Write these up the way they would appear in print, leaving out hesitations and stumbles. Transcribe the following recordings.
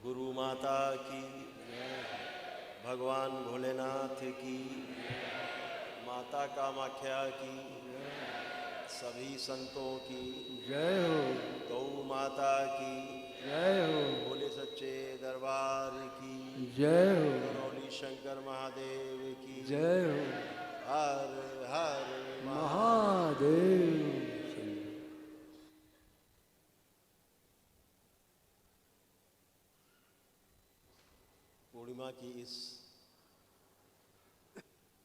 गुरु माता की, भगवान भोलेनाथ की, माता कामाख्या की, सभी संतों की जय हो। गौ माता की, जय हो। भोले सच्चे दरबार की, जय हो। करौली शंकर महादेव की, जय हो। हर हर महादेव। पूर्णिमा की इस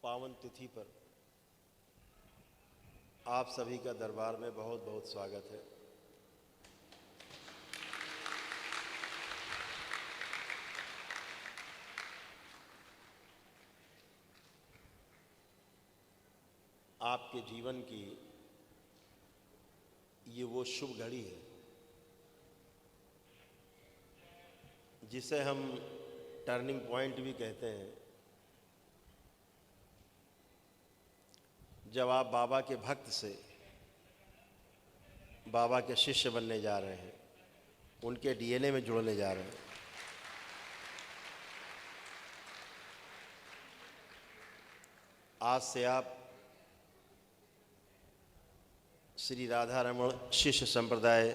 पावन तिथि पर आप सभी का दरबार में बहुत बहुत स्वागत है। आपके जीवन की ये वो शुभ घड़ी है जिसे हम टर्निंग पॉइंट भी कहते हैं। जब आप बाबा के भक्त से बाबा के शिष्य बनने जा रहे हैं, उनके डीएनए में जुड़ने जा रहे हैं। आज से आप श्री राधा रमण शिष्य संप्रदाय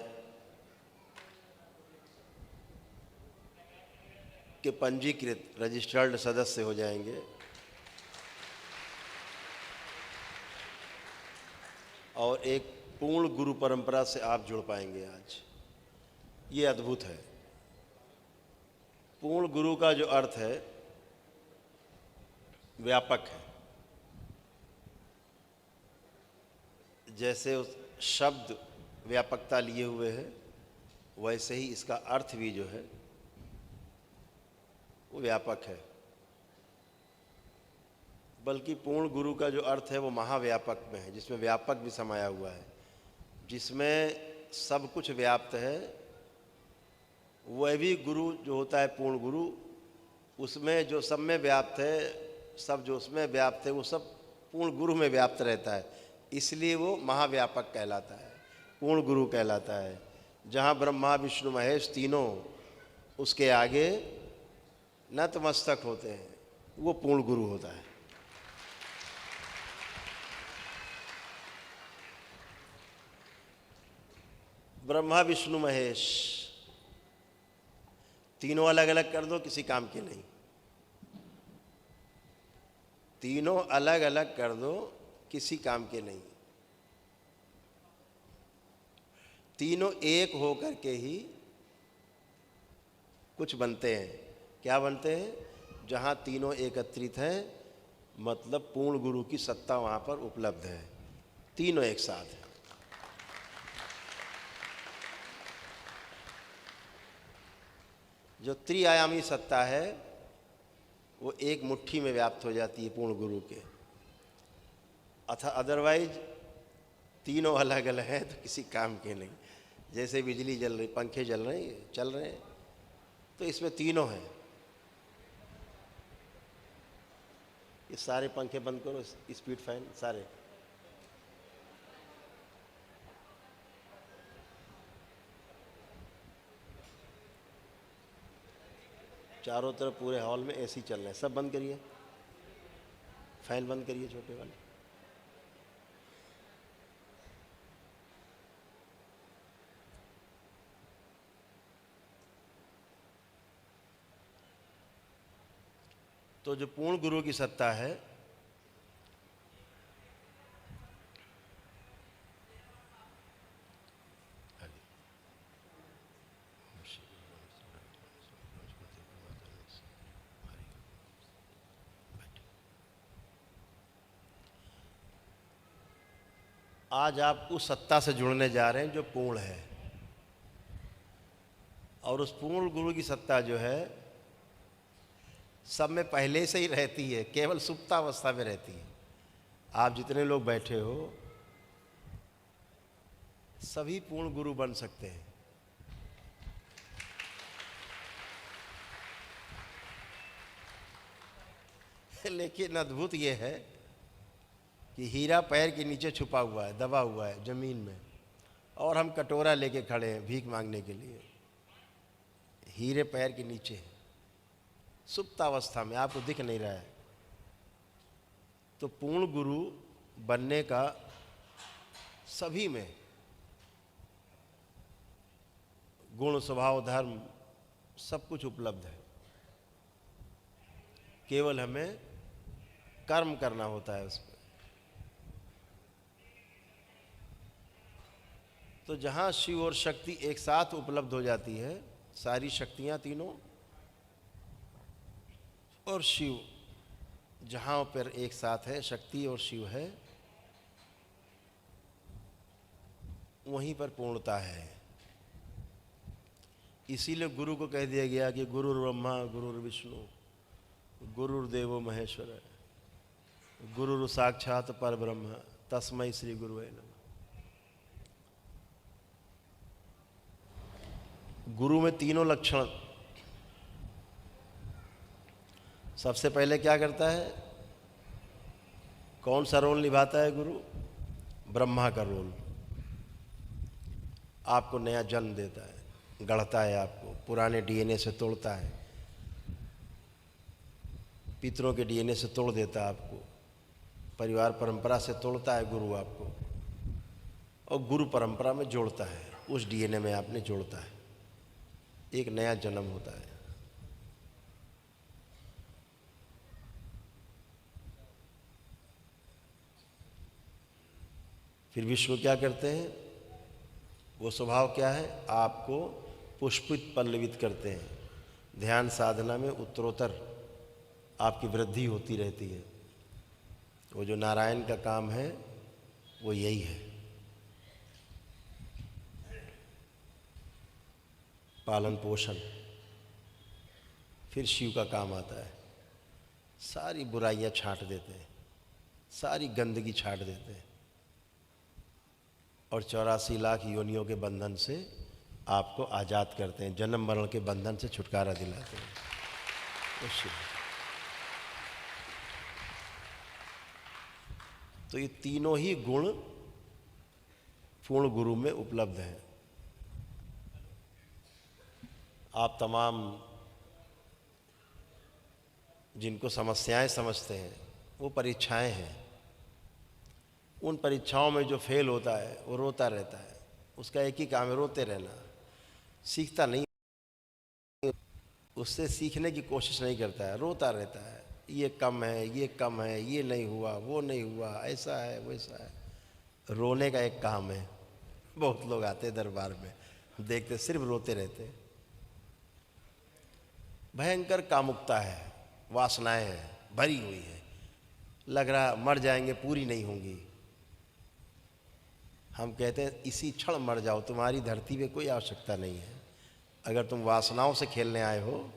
के पंजीकृत रजिस्टर्ड सदस्य हो जाएंगे और एक पूर्ण गुरु परंपरा से आप जुड़ पाएंगे। आज ये अद्भुत है। पूर्ण गुरु का जो अर्थ है व्यापक है। जैसे उस शब्द व्यापकता लिए हुए है, वैसे ही इसका अर्थ भी जो है वो व्यापक है। बल्कि पूर्ण गुरु का जो अर्थ है वो महाव्यापक में है, जिसमें व्यापक भी समाया हुआ है, जिसमें सब कुछ व्याप्त है। वह भी गुरु जो होता है पूर्ण गुरु, उसमें जो सब में व्याप्त है, सब जो उसमें व्याप्त है वो सब पूर्ण गुरु में व्याप्त रहता है। इसलिए वो महाव्यापक कहलाता है, पूर्ण गुरु कहलाता है। जहाँ ब्रह्मा विष्णु महेश तीनों उसके आगे नतमस्तक होते हैं, वो पूर्ण गुरु होता है। ब्रह्मा विष्णु महेश तीनों अलग अलग कर दो, किसी काम के नहीं। तीनों अलग अलग कर दो, किसी काम के नहीं। तीनों एक हो करके ही कुछ बनते हैं। क्या बनते हैं? जहाँ तीनों एकत्रित हैं, मतलब पूर्ण गुरु की सत्ता वहाँ पर उपलब्ध है। तीनों एक साथ हैं। जो त्रिआयामी सत्ता है वो एक मुट्ठी में व्याप्त हो जाती है पूर्ण गुरु के। अदरवाइज तीनों अलग अलग हैं तो किसी काम के नहीं। जैसे बिजली जल रही, पंखे चल रहे हैं, तो इसमें तीनों हैं। ये सारे पंखे बंद करो, स्पीड फैन सारे। चारों तरफ पूरे हॉल में एसी चल रहे हैं, सब बंद करिए। फैन बंद करिए छोटे वाले। तो जो पूर्ण गुरु की सत्ता है आज आप उस सत्ता से जुड़ने जा रहे हैं जो पूर्ण है। और उस पूर्ण गुरु की सत्ता जो है सब में पहले से ही रहती है, केवल सुप्तावस्था में रहती है। आप जितने लोग बैठे हो सभी पूर्ण गुरु बन सकते हैं। लेकिन अद्भुत ये है कि हीरा पैर के नीचे छुपा हुआ है, दबा हुआ है जमीन में, और हम कटोरा लेके खड़े हैं भीख मांगने के लिए। हीरे पैर के नीचे है, सुप्त अवस्था में, आपको दिख नहीं रहा है। तो पूर्ण गुरु बनने का सभी में गुण, स्वभाव, धर्म सब कुछ उपलब्ध है। केवल हमें कर्म करना होता है उसमें। तो जहाँ शिव और शक्ति एक साथ उपलब्ध हो जाती है, सारी शक्तियाँ तीनों और शिव जहाँ पर एक साथ है, शक्ति और शिव है, वहीं पर पूर्णता है। इसीलिए गुरु को कह दिया गया कि गुरुर् ब्रह्मा गुरुर् विष्णु गुरुर्देवो महेश्वर गुरुर् साक्षात परब्रह्म तस्मै श्री गुरुवे नमः। गुरु में तीनों लक्षण। सबसे पहले क्या करता है, कौन सा रोल निभाता है गुरु? ब्रह्मा का रोल। आपको नया जन्म देता है, गढ़ता है, आपको पुराने डीएनए से तोड़ता है, पितरों के डीएनए से तोड़ देता है आपको, परिवार परंपरा से तोड़ता है गुरु आपको, और गुरु परंपरा में जोड़ता है, उस डीएनए में आपने जोड़ता है, एक नया जन्म होता है। फिर विष्णु क्या करते हैं? वो स्वभाव क्या है? आपको पुष्पित पल्लवित करते हैं। ध्यान साधना में उत्तरोत्तर आपकी वृद्धि होती रहती है। वो जो नारायण का काम है वो यही है, पालन पोषण। फिर शिव का काम आता है, सारी बुराइयां छांट देते हैं, सारी गंदगी छांट देते हैं, और 84 लाख योनियों के बंधन से आपको आज़ाद करते हैं, जन्म मरण के बंधन से छुटकारा दिलाते हैं। तो ये तीनों ही गुण पूर्ण गुरु में उपलब्ध हैं। आप तमाम जिनको समस्याएं समझते हैं, वो परीक्षाएं हैं। उन परीक्षाओं में जो फेल होता है वो रोता रहता है, उसका एक ही काम है, रोते रहना। सीखता नहीं, उससे सीखने की कोशिश नहीं करता है, रोता रहता है, ये कम है, ये कम है, ये नहीं हुआ, वो नहीं हुआ, ऐसा है, वैसा है। रोने का एक काम है। बहुत लोग आते हैं दरबार में, देखते सिर्फ रोते रहते हैं। भयंकर कामुकता है, वासनाएं हैं, भरी हुई है, लग रहा मर जाएंगे, पूरी नहीं होंगी। हम कहते हैं इसी क्षण मर जाओ, तुम्हारी धरती पे कोई आवश्यकता नहीं है। अगर तुम वासनाओं से खेलने आए हो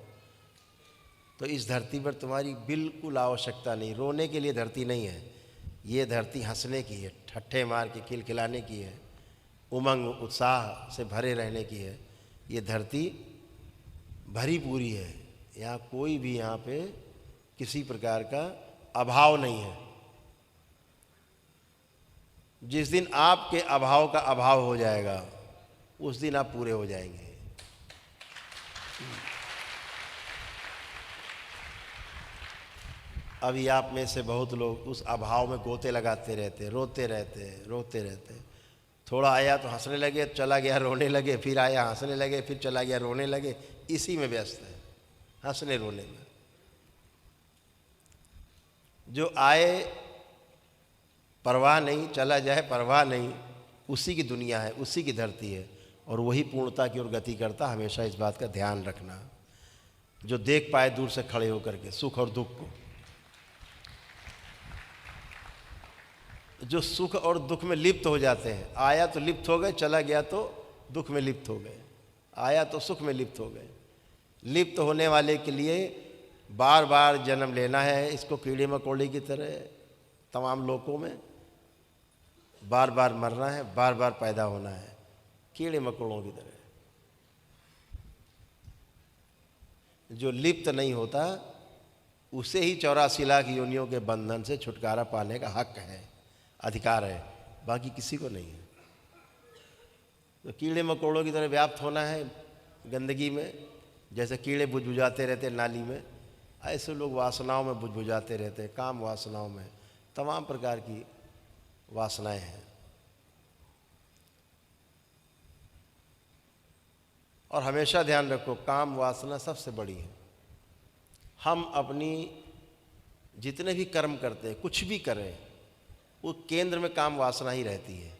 तो इस धरती पर तुम्हारी बिल्कुल आवश्यकता नहीं। रोने के लिए धरती नहीं है, ये धरती हंसने की है, ठट्ठे मार के खिलखिलाने की है, उमंग उत्साह से भरे रहने की है। ये धरती भरी पूरी है, यहाँ कोई भी यहाँ पे किसी प्रकार का अभाव नहीं है। जिस दिन आपके अभाव का अभाव हो जाएगा, उस दिन आप पूरे हो जाएंगे। अभी आप में से बहुत लोग उस अभाव में गोते लगाते रहते, रोते रहते, रोते रहते। थोड़ा आया तो हंसने लगे, चला गया रोने लगे, फिर आया हंसने लगे, फिर चला गया रोने लगे। इसी में व्यस्त है, हंसने रोने में। जो आए परवाह नहीं, चला जाए परवाह नहीं, उसी की दुनिया है, उसी की धरती है, और वही पूर्णता की ओर गति करता। हमेशा इस बात का ध्यान रखना। जो देख पाए दूर से खड़े होकर के सुख और दुख को, जो सुख और दुख में लिप्त हो जाते हैं। आया तो लिप्त हो गए, चला गया तो दुख में लिप्त हो गए, आया तो सुख में लिप्त हो गए। लिप्त होने वाले के लिए बार बार जन्म लेना है, इसको कीड़े मकोड़े की तरह तमाम लोकों में बार बार मरना है, बार बार पैदा होना है, कीड़े मकोड़ों की तरह। जो लिप्त नहीं होता उसे ही 84 लाख योनियों के बंधन से छुटकारा पाने का हक है, अधिकार है, बाकी किसी को नहीं है। तो कीड़े मकोड़ों की तरह व्याप्त होना है गंदगी में, जैसे कीड़े बुझबुझाते रहते हैं नाली में, ऐसे लोग वासनाओं में बुझबुझाते रहते हैं, काम वासनाओं में। तमाम प्रकार की वासनाएं हैं। और हमेशा ध्यान रखो, काम वासना सबसे बड़ी है। हम अपनी जितने भी कर्म करते हैं, कुछ भी करें, वो केंद्र में काम वासना ही रहती है।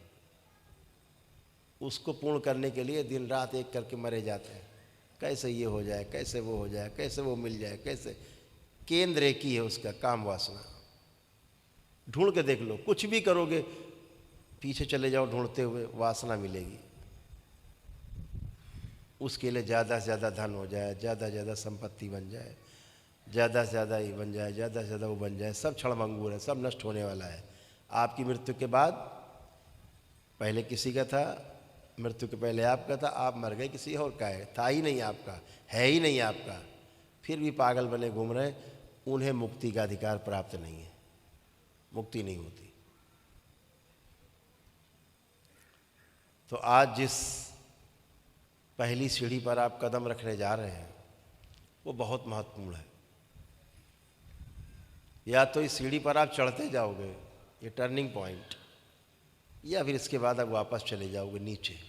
उसको पूर्ण करने के लिए दिन रात एक करके मरे जाते हैं, कैसे ये हो जाए, कैसे वो हो जाए, कैसे वो मिल जाए, कैसे। केंद्र एक ही है उसका, काम वासना। ढूंढ के देख लो, कुछ भी करोगे, पीछे चले जाओ ढूंढते हुए, वासना मिलेगी। उसके लिए ज़्यादा से ज़्यादा धन हो जाए, ज़्यादा से ज़्यादा संपत्ति बन जाए, ज़्यादा से ज़्यादा ये बन जाए, ज़्यादा से ज़्यादा वो बन जाए, सब क्षणभंगुर है, सब नष्ट होने वाला है। आपकी मृत्यु के बाद, पहले किसी का था, मृत्यु के पहले आपका था, आप मर गए किसी और का है, था ही नहीं आपका, है ही नहीं आपका, फिर भी पागल बने घूम रहे। उन्हें मुक्ति का अधिकार प्राप्त नहीं है, मुक्ति नहीं होती। तो आज जिस पहली सीढ़ी पर आप कदम रखने जा रहे हैं, वो बहुत महत्वपूर्ण है। या तो इस सीढ़ी पर आप चढ़ते जाओगे, ये टर्निंग पॉइंट, या फिर इसके बाद आप वापस चले जाओगे नीचे।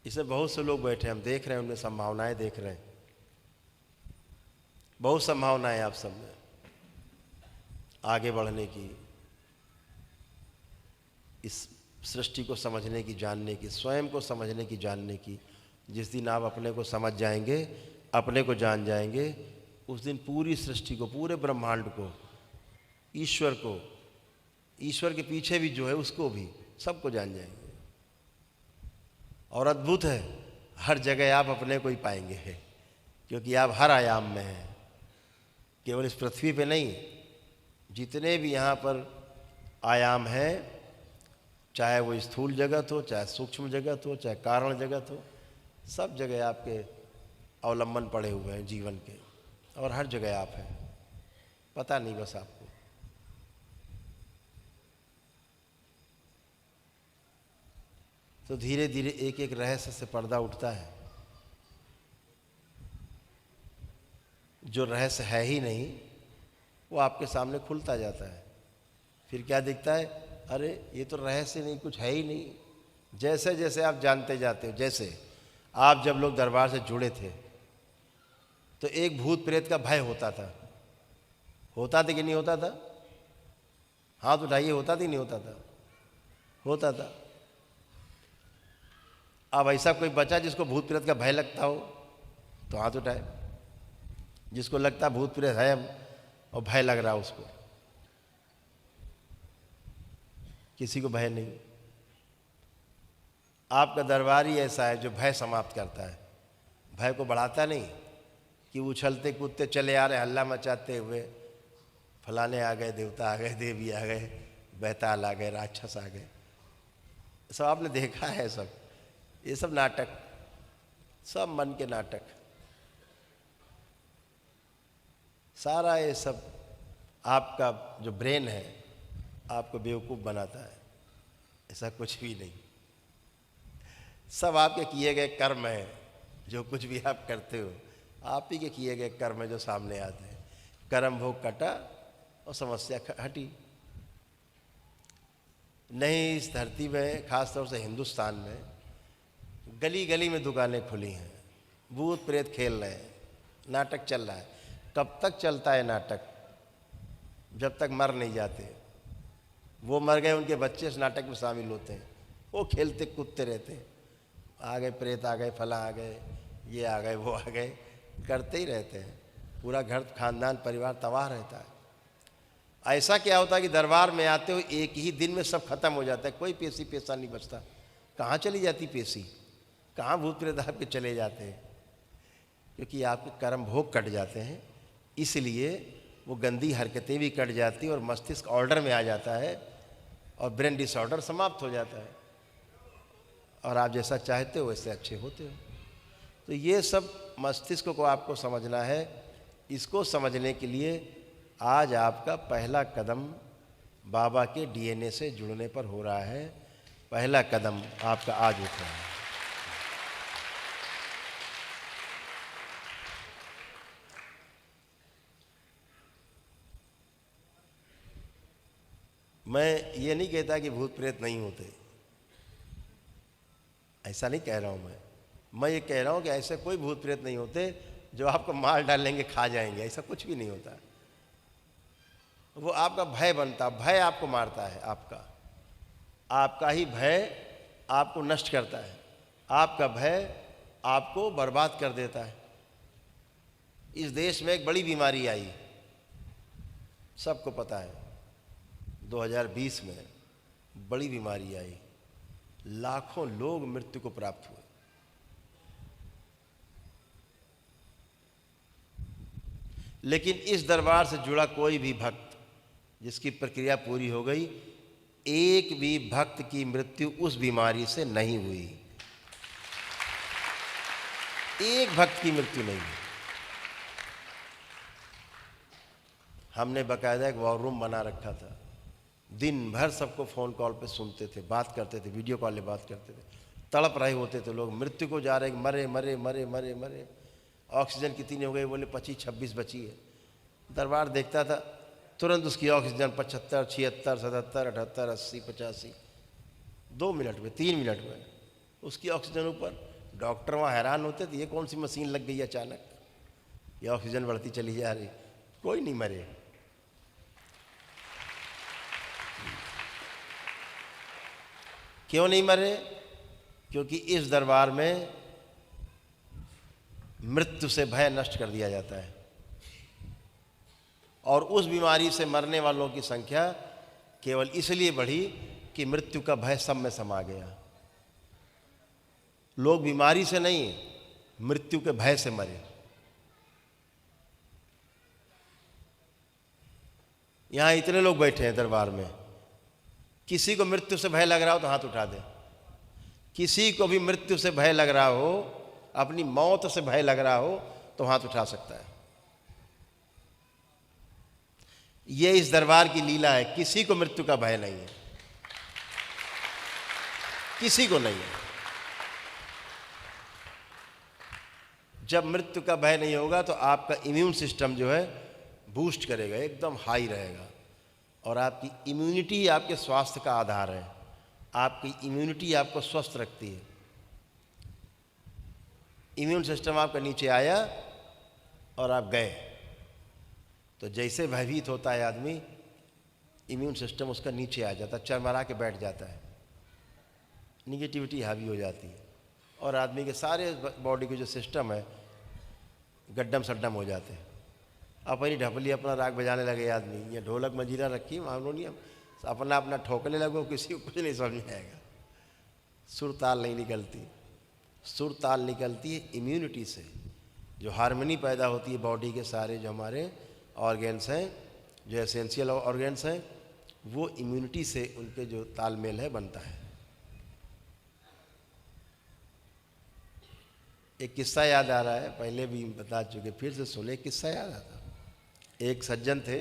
इसमें बहुत से लोग बैठे हैं, हम देख रहे हैं, उनमें संभावनाएं देख रहे हैं, बहुत संभावनाएं आप सब में आगे बढ़ने की, इस सृष्टि को समझने की, जानने की, स्वयं को समझने की, जानने की। जिस दिन आप अपने को समझ जाएंगे, अपने को जान जाएंगे, उस दिन पूरी सृष्टि को, पूरे ब्रह्मांड को, ईश्वर को, ईश्वर के पीछे भी जो है उसको भी, सबको जान जाएंगे। और अद्भुत है, हर जगह आप अपने को ही पाएंगे, क्योंकि आप हर आयाम में हैं। केवल इस पृथ्वी पे नहीं, जितने भी यहाँ पर आयाम हैं, चाहे वो स्थूल जगत हो, चाहे सूक्ष्म जगत हो, चाहे कारण जगत हो, सब जगह आपके अवलंबन पड़े हुए हैं जीवन के, और हर जगह आप हैं, पता नहीं बस आपको। तो धीरे धीरे एक एक रहस्य से पर्दा उठता है। जो रहस्य है ही नहीं, वो आपके सामने खुलता जाता है। फिर क्या दिखता है, अरे ये तो रहस्य नहीं, कुछ है ही नहीं। जैसे जैसे आप जानते जाते हो, जैसे आप जब लोग दरबार से जुड़े थे, तो एक भूत प्रेत का भय होता था। होता था कि नहीं होता था? हाथ उठाइए, होता था कि नहीं होता था? होता था। अब ऐसा कोई बचा जिसको भूत प्रेत का भय लगता हो तो हाथ उठाए। जिसको लगता भूत प्रेत है और भय लग रहा उसको, किसी को भय नहीं। आपका दरबार ही ऐसा है जो भय समाप्त करता है, भय को बढ़ाता नहीं कि उछलते कूदते चले आ रहे, हल्ला मचाते हुए, फलाने आ गए, देवता आ गए, देवी आ गए, बैताल आ गए, राक्षस आ गए। सब आपने देखा है, सब ये सब नाटक, सब मन के नाटक, सारा ये सब आपका जो ब्रेन है आपको बेवकूफ़ बनाता है। ऐसा कुछ भी नहीं, सब आपके किए गए कर्म है। जो कुछ भी आप करते हो, आप ही के किए गए कर्म है जो सामने आते हैं। कर्म भोग कटा और समस्या हटी। नहीं, इस धरती में, खासतौर से हिंदुस्तान में, गली गली में दुकानें खुली हैं, भूत प्रेत खेल रहे हैं, नाटक चल रहा है। कब तक चलता है नाटक? जब तक मर नहीं जाते। वो मर गए, उनके बच्चे इस नाटक में शामिल होते हैं, वो खेलते कूदते रहते हैं। आ गए प्रेत, आ गए फला, आ गए ये, आ गए वो, आ गए, करते ही रहते हैं। पूरा घर, खानदान, परिवार तबाह रहता है। ऐसा क्या होता है कि दरबार में आते हो, एक ही दिन में सब खत्म हो जाता है, कोई पेशी पैसा नहीं बचता। कहाँ चली जाती पेशी? कहाँ भूत प्रेत आपके चले जाते हैं? क्योंकि आपके कर्म भोग कट जाते हैं, इसलिए वो गंदी हरकतें भी कट जाती और मस्तिष्क ऑर्डर में आ जाता है और ब्रेन डिसऑर्डर समाप्त हो जाता है, और आप जैसा चाहते हो वैसे अच्छे होते हो। तो ये सब मस्तिष्क को आपको समझना है। इसको समझने के लिए आज आपका पहला कदम बाबा के डीएनए से जुड़ने पर हो रहा है। पहला कदम आपका आज उठ रहा है। मैं ये नहीं कहता कि भूत प्रेत नहीं होते, ऐसा नहीं कह रहा हूँ मैं ये कह रहा हूँ कि ऐसे कोई भूत प्रेत नहीं होते जो आपको मार डालेंगे, खा जाएंगे, ऐसा कुछ भी नहीं होता। वो आपका भय बनता, भय आपको मारता है, आपका ही भय आपको नष्ट करता है, आपका भय आपको बर्बाद कर देता है। इस देश में एक बड़ी बीमारी आई, सबको पता है, 2020 में बड़ी बीमारी आई, लाखों लोग मृत्यु को प्राप्त हुए। लेकिन इस दरबार से जुड़ा कोई भी भक्त जिसकी प्रक्रिया पूरी हो गई, एक भी भक्त की मृत्यु उस बीमारी से नहीं हुई, एक भक्त की मृत्यु नहीं हुई। हमने बाकायदा एक वॉर रूम बना रखा था, दिन भर सबको फ़ोन कॉल पे सुनते थे, बात करते थे, वीडियो कॉल पे बात करते थे। तड़प रहे होते थे लोग, मृत्यु को जा रहे, मरे मरे मरे मरे मरे। ऑक्सीजन कितनी हो गई? बोले 25-26 बची है। दरबार देखता था, तुरंत उसकी ऑक्सीजन 75, 76, 77, 78, 80, 85, 2 मिनट में, 3 मिनट में उसकी ऑक्सीजन ऊपर। डॉक्टर वहाँ हैरान होते थे, ये कौन सी मशीन लग गई अचानक, ये ऑक्सीजन बढ़ती चली जा रही। कोई नहीं मरे। क्यों नहीं मरे? क्योंकि इस दरबार में मृत्यु से भय नष्ट कर दिया जाता है, और उस बीमारी से मरने वालों की संख्या केवल इसलिए बढ़ी कि मृत्यु का भय सब में समा गया। लोग बीमारी से नहीं, मृत्यु के भय से मरे। यहां इतने लोग बैठे हैं दरबार में, किसी को मृत्यु से भय लग रहा हो तो हाथ उठा दे। किसी को भी मृत्यु से भय लग रहा हो, अपनी मौत से भय लग रहा हो तो हाथ उठा सकता है। ये इस दरबार की लीला है, किसी को मृत्यु का भय नहीं है, किसी को नहीं है। जब मृत्यु का भय नहीं होगा तो आपका इम्यून सिस्टम जो है बूस्ट करेगा, एकदम हाई रहेगा। और आपकी इम्यूनिटी ही आपके स्वास्थ्य का आधार है, आपकी इम्यूनिटी आपको स्वस्थ रखती है। इम्यून सिस्टम आपका नीचे आया और आप गए, तो जैसे भयभीत होता है आदमी, इम्यून सिस्टम उसका नीचे आ जाता है, चरमरा के बैठ जाता है, निगेटिविटी हावी हो जाती है, और आदमी के सारे बॉडी के जो सिस्टम है गड्डम सड्डम हो जाते हैं। अपनी ढपली अपना राग बजाने लगे आदमी, ये ढोलक मंजीरा रखी हारमोनियम, अपना अपना ठोकने लगो, किसी को कुछ नहीं समझ में आएगा। सुर ताल नहीं निकलती। सुर ताल निकलती है इम्यूनिटी से, जो हार्मनी पैदा होती है बॉडी के सारे जो हमारे ऑर्गेन्स हैं, जो एसेंशियल ऑर्गेन्स हैं, वो इम्यूनिटी से उनके जो तालमेल है बनता है। एक किस्सा याद आ रहा है, पहले भी बता चुके, फिर से सुने। किस्सा याद आता, एक सज्जन थे,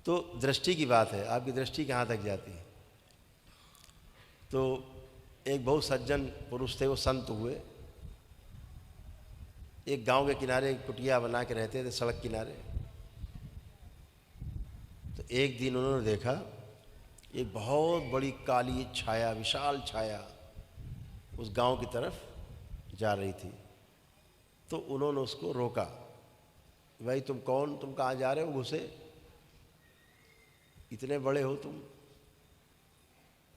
तो दृष्टि की बात है, आपकी दृष्टि कहाँ तक जाती है। तो एक बहुत सज्जन पुरुष थे, वो संत हुए, एक गांव के किनारे एक कुटिया बना के रहते थे, सड़क किनारे। तो एक दिन उन्होंने देखा एक बहुत बड़ी काली छाया, विशाल छाया उस गांव की तरफ जा रही थी। तो उन्होंने उसको रोका, भाई तुम कौन, तुम कहाँ जा रहे हो, घुसे, इतने बड़े हो तुम,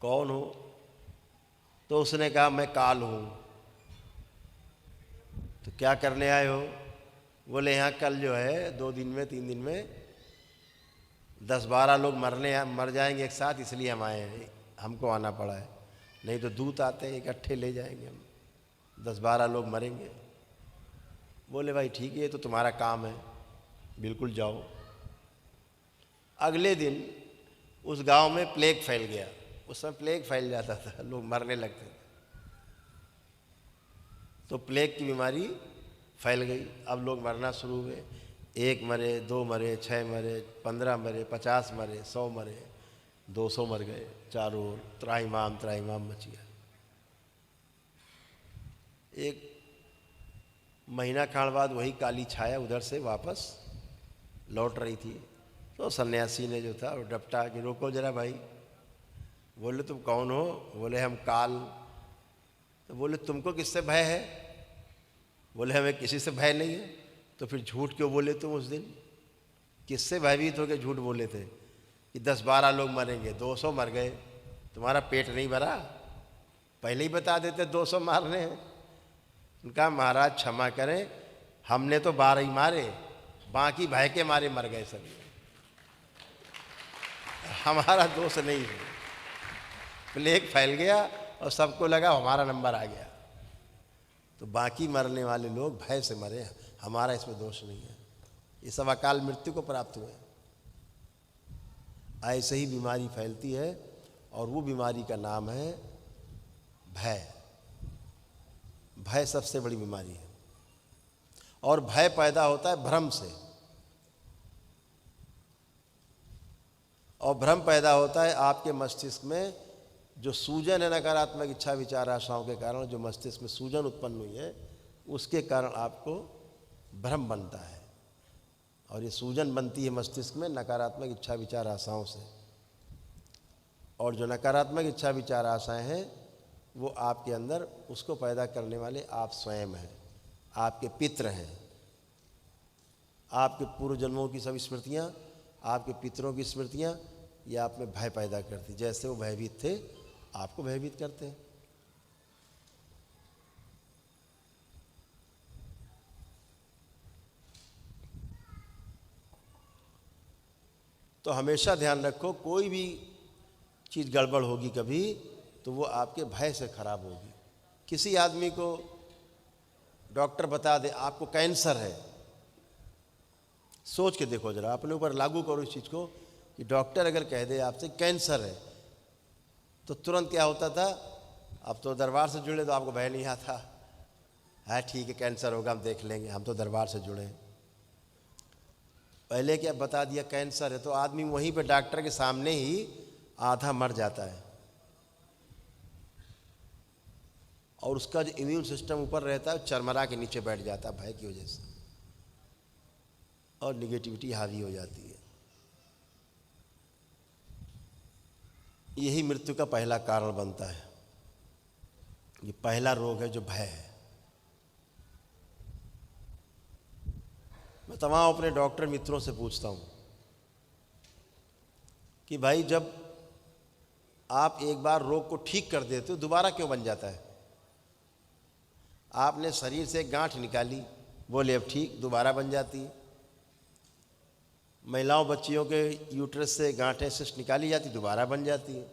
कौन हो? तो उसने कहा मैं काल हूँ। तो क्या करने आए हो? बोले यहाँ कल जो है 2 दिन में 3 दिन में 10-12 लोग मर जाएंगे एक साथ, इसलिए हम आए हैं, हमको आना पड़ा है, नहीं तो दूत आते हैं इकट्ठे ले जाएंगे, हम 10-12 लोग मरेंगे। बोले भाई ठीक है, ये तो तुम्हारा काम है, बिल्कुल जाओ। अगले दिन उस गांव में प्लेग फैल गया। उस समय प्लेग फैल जाता था, लोग मरने लगते थे। तो प्लेग की बीमारी फैल गई, अब लोग मरना शुरू हुए। 1 मरे, 2 मरे, 6 मरे, 15 मरे, 50 मरे, 100 मरे, 200 मर गए, चारों ओर त्राहिमाम मच गया। एक महीना खान बाद वही काली छाया उधर से वापस लौट रही थी, तो सन्यासी ने जो था वो डपटा कि रोको जरा भाई। बोले तुम कौन हो? बोले हम काल। तो बोले तुमको किससे भय है? बोले हमें किसी से भय नहीं है। तो फिर झूठ क्यों बोले तुम उस दिन? किससे भयभीत होकर झूठ बोले थे कि 10-12 लोग मरेंगे, 200 मर गए, तुम्हारा पेट नहीं भरा? पहले ही बता देते 200 मारने हैं। उनका महाराज क्षमा करें, हमने तो 12 ही मारे, बाकी भय के मारे मर गए सभी, हमारा दोष नहीं है। प्लेग फैल गया और सबको लगा हमारा नंबर आ गया, तो बाकी मरने वाले लोग भय से मरे, हमारा इसमें दोष नहीं है। ये सब अकाल मृत्यु को प्राप्त हुए। ऐसे ही बीमारी फैलती है और वो बीमारी का नाम है भय। भय सबसे बड़ी बीमारी है और भय पैदा होता है भ्रम से, और भ्रम पैदा होता है आपके मस्तिष्क में जो सूजन है नकारात्मक इच्छा विचार आशाओं के कारण, जो मस्तिष्क में सूजन उत्पन्न हुई है उसके कारण आपको भ्रम बनता है। और ये सूजन बनती है मस्तिष्क में नकारात्मक इच्छा विचार आशाओं से, और जो नकारात्मक इच्छा विचार आशाएं हैं वो आपके अंदर, उसको पैदा करने वाले आप स्वयं हैं, आपके पितृ हैं। आपके पूर्व जन्मों की सब स्मृतियाँ, आपके पितरों की स्मृतियाँ ये आप में भय पैदा करती। जैसे वो भयभीत थे आपको भयभीत करते हैं। तो हमेशा ध्यान रखो, कोई भी चीज़ गड़बड़ होगी कभी तो वो आपके भय से खराब होगी। किसी आदमी को डॉक्टर बता दे आपको कैंसर है, सोच के देखो जरा, अपने ऊपर लागू करो इस चीज़ को कि डॉक्टर अगर कह दे आपसे कैंसर है, तो तुरंत क्या होता था? अब तो दरबार से जुड़े तो आपको भय नहीं आता है, ठीक है कैंसर होगा हम देख लेंगे, हम तो दरबार से जुड़े। पहले क्या बता दिया कैंसर है, तो आदमी वहीं पे डॉक्टर के सामने ही आधा मर जाता है, और उसका जो इम्यून सिस्टम ऊपर रहता है चरमरा के नीचे बैठ जाता है भय की वजह से, और निगेटिविटी हावी हो जाती है। यही मृत्यु का पहला कारण बनता है। ये पहला रोग है जो भय है। मैं तमाम अपने डॉक्टर मित्रों से पूछता हूँ कि भाई जब आप एक बार रोग को ठीक कर देते हो दोबारा क्यों बन जाता है? आपने शरीर से एक गांठ निकाली, बोले अब ठीक, दोबारा बन जाती है। महिलाओं बच्चियों के यूट्रस से गांठें सिस्ट निकाली जाती, दोबारा बन जाती है।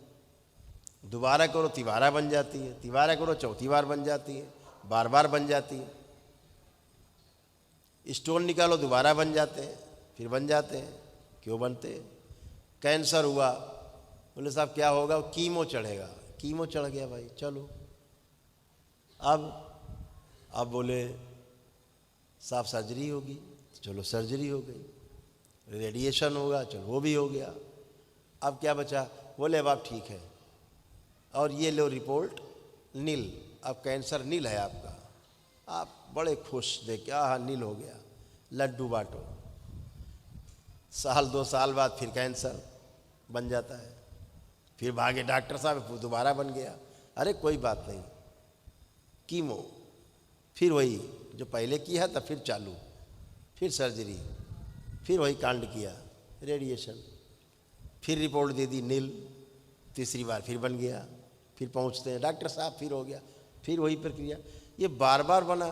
दोबारा करो तिबारा बन जाती है, तिबारा करो चौथी बार बन जाती है, बार बार बन जाती है। स्टोन निकालो दोबारा बन जाते हैं, फिर बन जाते हैं। क्यों बनते हैं? कैंसर हुआ, बोले साहब क्या होगा? कीमो चढ़ेगा। कीमो चढ़ गया भाई, चलो अब बोले साहब सर्जरी होगी, चलो सर्जरी हो गई। रेडिएशन होगा, चलो वो भी हो गया। अब क्या बचा? बोले अब आप ठीक है, और ये लो रिपोर्ट नील, अब कैंसर नील है आपका। आप बड़े खुश देख, हाँ नील हो गया, लड्डू बांटो। साल 2 साल बाद फिर कैंसर बन जाता है, फिर भागे डॉक्टर साहब, दोबारा बन गया। अरे कोई बात नहीं, कीमो, फिर वही जो पहले किया था फिर चालू, फिर सर्जरी, फिर वही कांड किया, रेडिएशन, फिर रिपोर्ट दे दी नील, तीसरी बार फिर बन गया। फिर पहुंचते हैं डॉक्टर साहब, फिर हो गया, फिर वही प्रक्रिया। ये बार बार बना,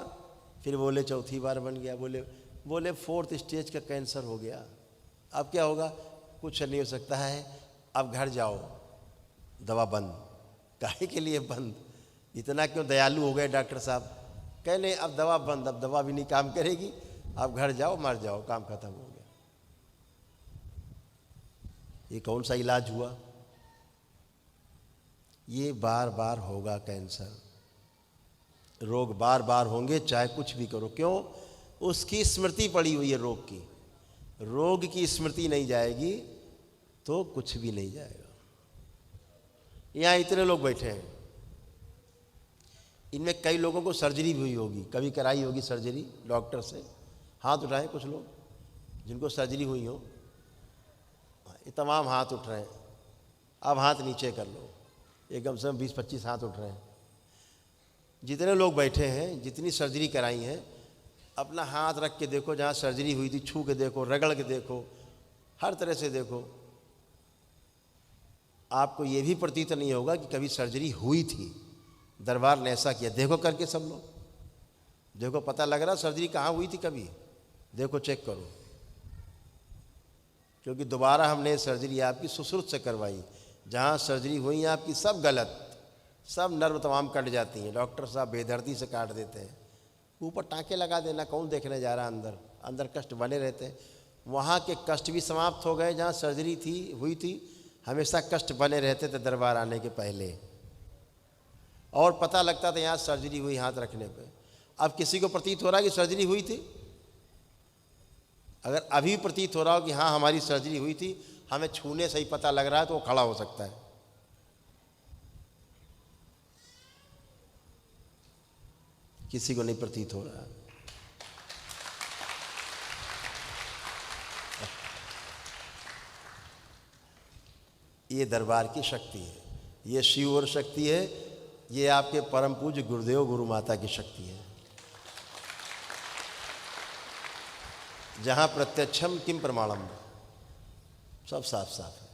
फिर बोले चौथी बार बन गया। बोले 4th स्टेज का कैंसर हो गया। अब क्या होगा? कुछ नहीं हो सकता है, अब घर जाओ, दवा बंद। काहे के लिए बंद? इतना क्यों दयालु हो गए डॉक्टर साहब? कह नहीं अब दवा बंद, अब दवा भी नहीं काम करेगी, अब घर जाओ मर जाओ, काम खत्म हो गया। ये कौन सा इलाज हुआ? ये बार बार होगा कैंसर, रोग बार बार होंगे चाहे कुछ भी करो। क्यों? उसकी स्मृति पड़ी हुई है रोग की। रोग की स्मृति नहीं जाएगी तो कुछ भी नहीं जाएगा। यहाँ इतने लोग बैठे हैं, इनमें कई लोगों को सर्जरी भी हुई होगी, कभी कराई होगी सर्जरी डॉक्टर से। हाथ उठाएं कुछ लोग जिनको सर्जरी हुई हो। ये तमाम हाथ उठ रहे हैं। अब हाथ नीचे कर लो, ये कम से कम 20-25 हाथ उठ रहे हैं। जितने लोग बैठे हैं, जितनी सर्जरी कराई है, अपना हाथ रख के देखो जहाँ सर्जरी हुई थी, छू के देखो, रगड़ के देखो, हर तरह से देखो। आपको ये भी प्रतीत नहीं होगा कि कभी सर्जरी हुई थी, दरबार ने ऐसा किया। देखो करके सब लोग देखो, पता लग रहा सर्जरी कहाँ हुई थी कभी, देखो चेक करो। क्योंकि दोबारा हमने सर्जरी आपकी सुश्रुत से करवाई। जहाँ सर्जरी हुई आपकी सब गलत, सब नर्व तमाम कट जाती हैं, डॉक्टर साहब बेदर्दी से काट देते हैं। ऊपर टाँके लगा देना, कौन देखने जा रहा, अंदर अंदर कष्ट बने रहते हैं। वहाँ के कष्ट भी समाप्त हो गए जहाँ सर्जरी हुई थी। हमेशा कष्ट बने रहते थे दरबार आने के पहले, और पता लगता था यहाँ सर्जरी हुई हाथ रखने पे। अब किसी को प्रतीत हो रहा है कि सर्जरी हुई थी? अगर अभी प्रतीत हो रहा हो कि हाँ हमारी सर्जरी हुई थी, हमें छूने से ही पता लग रहा है, तो वो खड़ा हो सकता है। किसी को नहीं प्रतीत हो रहा। ये दरबार की शक्ति है, ये शिव और शक्ति है, ये आपके परम पूज्य गुरुदेव गुरु माता की शक्ति है। जहाँ प्रत्यक्षम किम प्रमाणम, सब साफ साफ है।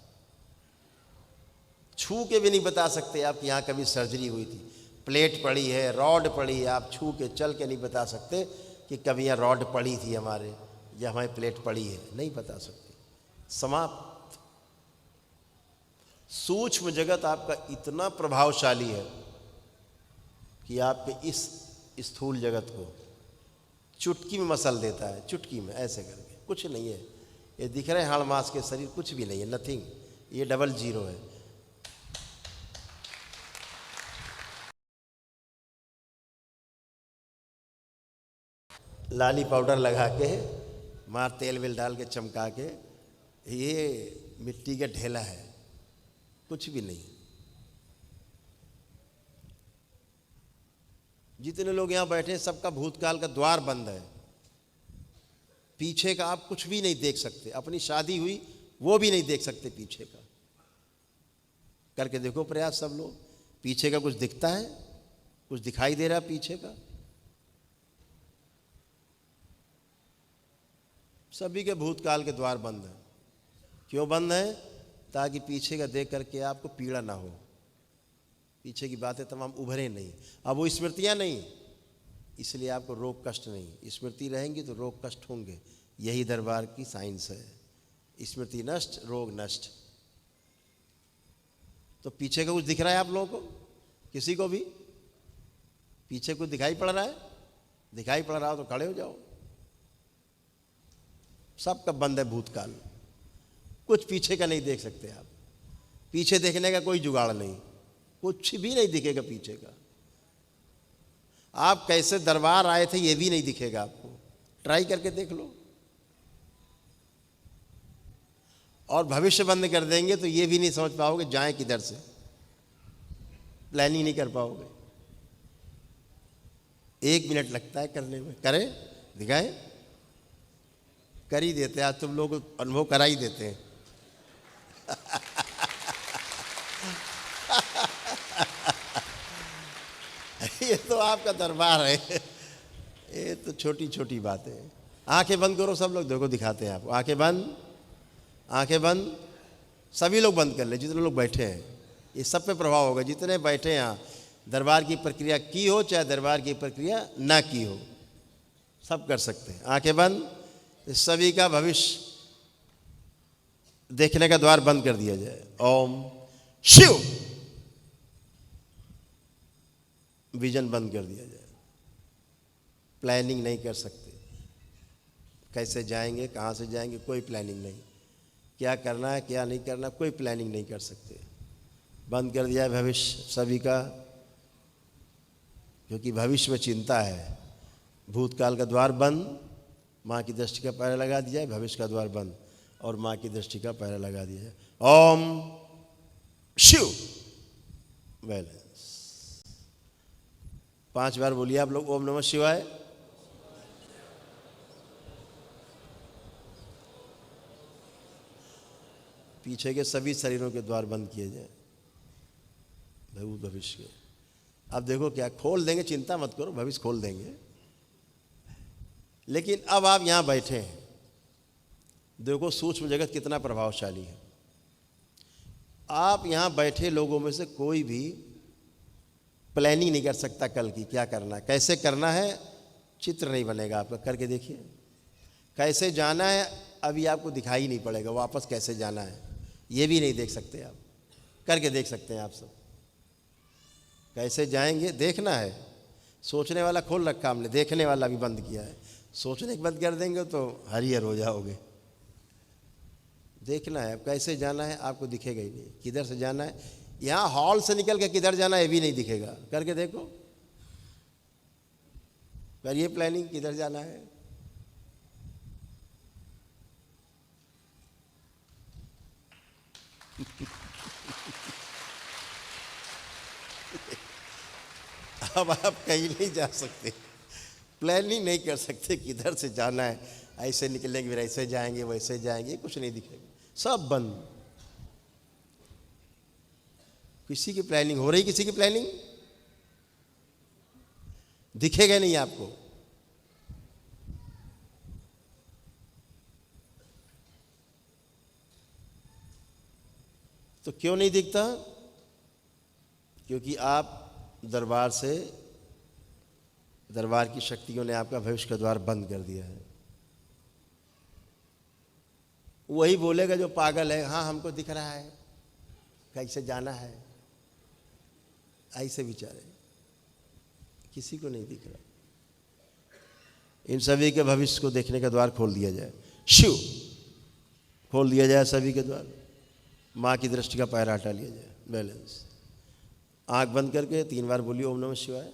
छू के भी नहीं बता सकते आप कि यहाँ कभी सर्जरी हुई थी। प्लेट पड़ी है, रॉड पड़ी है, आप छू के चल के नहीं बता सकते कि कभी यहाँ रॉड पड़ी थी हमारे, या हमारी प्लेट पड़ी है, नहीं बता सकते। समाप्त। सूक्ष्म जगत आपका इतना प्रभावशाली है कि आपके इस स्थूल जगत को चुटकी में मसल देता है, चुटकी में ऐसे करके। कुछ नहीं है, ये दिख रहे हैं हाड़ मास के शरीर, कुछ भी नहीं है, नथिंग। ये 00 है। लाली पाउडर लगा के, मार तेल वेल डाल के चमका के, ये मिट्टी का ढेला है, कुछ भी नहीं। जितने लोग यहाँ बैठे हैं सबका भूतकाल का द्वार बंद है। पीछे का आप कुछ भी नहीं देख सकते। अपनी शादी हुई वो भी नहीं देख सकते पीछे का। करके देखो प्रयास सब लोग। पीछे का कुछ दिखता है, कुछ दिखाई दे रहा पीछे का? सभी के भूतकाल के द्वार बंद हैं। क्यों बंद हैं? ताकि पीछे का देख करके आपको पीड़ा ना हो, पीछे की बातें तमाम उभरे नहीं। अब वो स्मृतियाँ नहीं, इसलिए आपको रोग कष्ट नहीं। स्मृति रहेंगी तो रोग कष्ट होंगे। यही दरबार की साइंस है। स्मृति नष्ट, रोग नष्ट। तो पीछे का कुछ दिख रहा है आप लोगों को? किसी को भी पीछे कुछ दिखाई पड़ रहा है? दिखाई पड़ रहा हो तो खड़े हो जाओ। सबका बंद है भूतकाल, कुछ पीछे का नहीं देख सकते आप। पीछे देखने का कोई जुगाड़ नहीं, कुछ भी नहीं दिखेगा पीछे का। आप कैसे दरबार आए थे ये भी नहीं दिखेगा आपको। ट्राई करके देख लो। और भविष्य बंद कर देंगे तो ये भी नहीं समझ पाओगे जाएं किधर से, प्लानिंग नहीं कर पाओगे। 1 मिनट लगता है करने में। करें, दिखाएं, कर ही देते हैं। आज तुम लोग अनुभव करा ही देते हैं। ये तो आपका दरबार है, ये तो छोटी छोटी बातें हैं। आंखें बंद करो सब लोग, देखो दिखाते हैं आपको। आंखें बंद, आंखें बंद, सभी लोग बंद कर ले जितने लोग बैठे हैं। ये सब पे प्रभाव होगा। जितने बैठे हैं यहाँ, दरबार की प्रक्रिया की हो चाहे दरबार की प्रक्रिया ना की हो, सब कर सकते हैं। आंखें बंद, सभी का भविष्य देखने का द्वार बंद कर दिया जाए। ओम शिव, विजन बंद कर दिया जाए। प्लानिंग नहीं कर सकते, कैसे जाएंगे, कहाँ से जाएंगे, कोई प्लानिंग नहीं। क्या करना है क्या नहीं करना, कोई प्लानिंग नहीं कर सकते। बंद कर दिया है भविष्य सभी का, क्योंकि भविष्य में चिंता है। भूतकाल का द्वार बंद, माँ की दृष्टि का पहरा लगा दिया जाए, भविष्य का द्वार बंद, और माँ की दृष्टि का पहरा लगा दिया जाए। ओम शिव। बैलेंस। 5 बार बोलिए आप लोग, ओम नमः शिवाय। पीछे के सभी शरीरों के द्वार बंद किए जाए, भूत भविष्य के। अब देखो क्या खोल देंगे, चिंता मत करो, भविष्य खोल देंगे। लेकिन अब आप यहाँ बैठे हैं, देखो सूक्ष्म जगत कितना प्रभावशाली है। आप यहाँ बैठे लोगों में से कोई भी प्लानिंग नहीं कर सकता कल की क्या करना है, कैसे करना है, चित्र नहीं बनेगा आपका। करके देखिए, कैसे जाना है अभी आपको दिखाई नहीं पड़ेगा, वापस कैसे जाना है ये भी नहीं देख सकते आप। करके देख सकते हैं आप सब, कैसे जाएंगे देखना है। सोचने वाला खोल रखा हमने, देखने वाला भी बंद किया है। सोचने के बंद कर देंगे तो हरिहर हो जाओगे। देखना है अब कैसे जाना है, आपको दिखेगा ही नहीं किधर से जाना है। यहाँ हॉल से निकल के किधर जाना है ये भी नहीं दिखेगा। करके देखो, करिए प्लानिंग किधर जाना है। अब आप कहीं नहीं जा सकते, प्लानिंग नहीं कर सकते किधर से जाना है। ऐसे निकलेंगे फिर ऐसे जाएंगे वैसे जाएंगे, कुछ नहीं दिखेगा, सब बंद। किसी की प्लानिंग हो रही, किसी की प्लानिंग दिखेगा नहीं आपको। तो क्यों नहीं दिखता? क्योंकि आप दरबार से, दरबार की शक्तियों ने आपका भविष्य का द्वार बंद कर दिया है। वही बोलेगा जो पागल है, हाँ हमको दिख रहा है कैसे जाना है, ऐसे विचारे, किसी को नहीं दिख रहा। इन सभी के भविष्य को देखने का द्वार खोल दिया जाए, शिव खोल दिया जाए सभी के द्वार। माँ की दृष्टि का पहरा हटा लिया जाए। बैलेंस। आंख बंद करके 3 बार बोलिए ओम नमः शिवाय।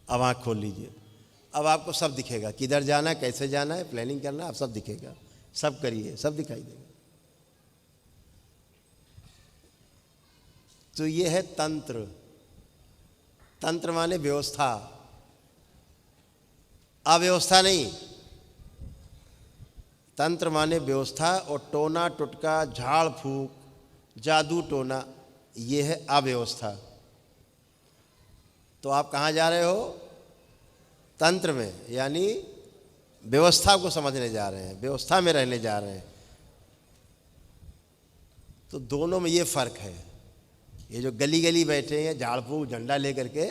अब आंख खोल लीजिए। अब आपको सब दिखेगा, किधर जाना है, कैसे जाना है, प्लानिंग करना है, अब सब दिखेगा। सब करिए, सब दिखाई देगा। तो ये है तंत्र। तंत्र माने व्यवस्था, अव्यवस्था नहीं। तंत्र माने व्यवस्था, और टोना टुटका, झाड़ फूक, जादू टोना, ये है अव्यवस्था। तो आप कहाँ जा रहे हो? तंत्र में, यानी व्यवस्था को समझने जा रहे हैं, व्यवस्था में रहने जा रहे हैं। तो दोनों में ये फर्क है। ये जो गली गली बैठे हैं, झाड़ फूक झंडा लेकर के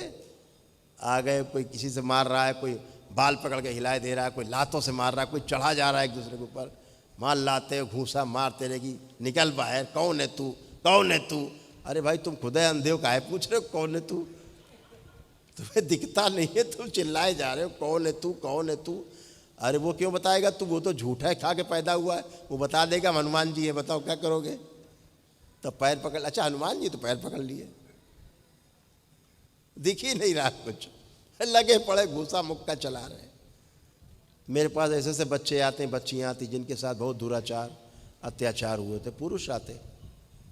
आ गए, कोई किसी से मार रहा है, कोई बाल पकड़ के हिलाए दे रहा है, कोई लातों से मार रहा है, कोई चढ़ा जा रहा है एक दूसरे के ऊपर, मार लाते घूसा मारते रहेगी, निकल बाहर, कौन है तू, कौन है तू। अरे भाई तुम खुद है अंधे हो, काहे पूछ रहे हो कौन है तू? तुम्हें दिखता नहीं है, तुम चिल्लाए जा रहे हो कौन है तू, कौन है तू। अरे वो क्यों बताएगा तू, वो तो झूठा है, खा के पैदा हुआ है, वो बता देगा हम हनुमान जी है, बताओ क्या करोगे? तो पैर पकड़, अच्छा हनुमान जी तो पैर पकड़ लिए, दिख ही नहीं रहा कुछ, लगे पड़े घूसा मुक्का चला रहे। मेरे पास ऐसे ऐसे बच्चे आते हैं, बच्चियाँ आती जिनके साथ बहुत दुराचार अत्याचार हुए थे। पुरुष आते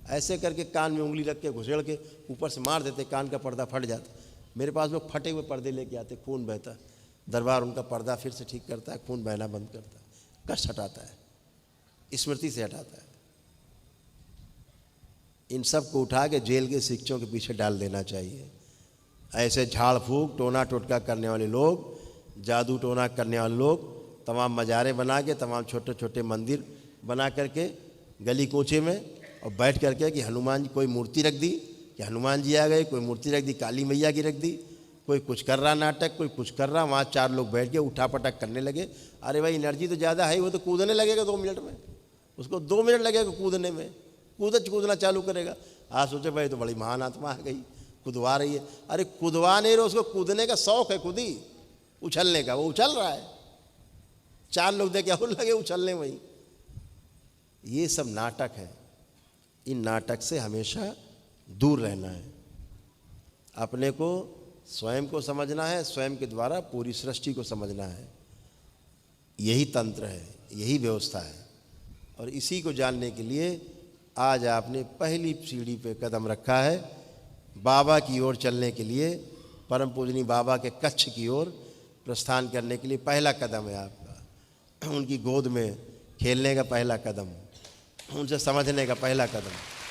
ऐसे करके कान में उंगली रख के घुसेड़ के ऊपर से मार देते, कान का पर्दा फट जाता। मेरे पास लोग फटे हुए पर्दे लेके आते, खून बहता, दरबार उनका पर्दा फिर से ठीक करता है, खून बहना बंद करता है, कष्ट हटाता है, स्मृति से हटाता है। इन सब को उठा के जेल के शिक्षों के पीछे डाल देना चाहिए। ऐसे झाड़ फूक टोना टोटका करने वाले लोग, जादू टोना करने वाले लोग, तमाम मज़ारे बना के, तमाम छोटे छोटे मंदिर बना करके गली कूचे में, और बैठ करके कि हनुमान जी, कोई मूर्ति रख दी कि हनुमान जी आ गए, कोई मूर्ति रख दी काली मैया की रख दी, कोई कुछ कर रहा नाटक, कोई कुछ कर रहा, वहाँ 4 लोग बैठ के उठा पटक करने लगे। अरे भाई एनर्जी तो ज़्यादा है, वो तो कूदने लगेगा 2 मिनट में, उसको 2 मिनट लगेगा कूदने में, कूदना चालू करेगा। आज सोचे भाई तो बड़ी महान आत्मा आ गई, कूदवा रही है। अरे कूदवा नहीं रहे, उसको कूदने का शौक है, खुद ही उछलने का, वो उछल रहा है, 4 लोग देखे और लगे उछलने वहीं। ये सब नाटक है, इन नाटक से हमेशा दूर रहना है। अपने को स्वयं को समझना है, स्वयं के द्वारा पूरी सृष्टि को समझना है। यही तंत्र है, यही व्यवस्था है। और इसी को जानने के लिए आज आपने पहली सीढ़ी पे कदम रखा है। बाबा की ओर चलने के लिए, परम पूजनीय बाबा के कक्ष की ओर प्रस्थान करने के लिए पहला कदम है आपका। उनकी गोद में खेलने का पहला कदम, उनसे समझने का पहला कदम।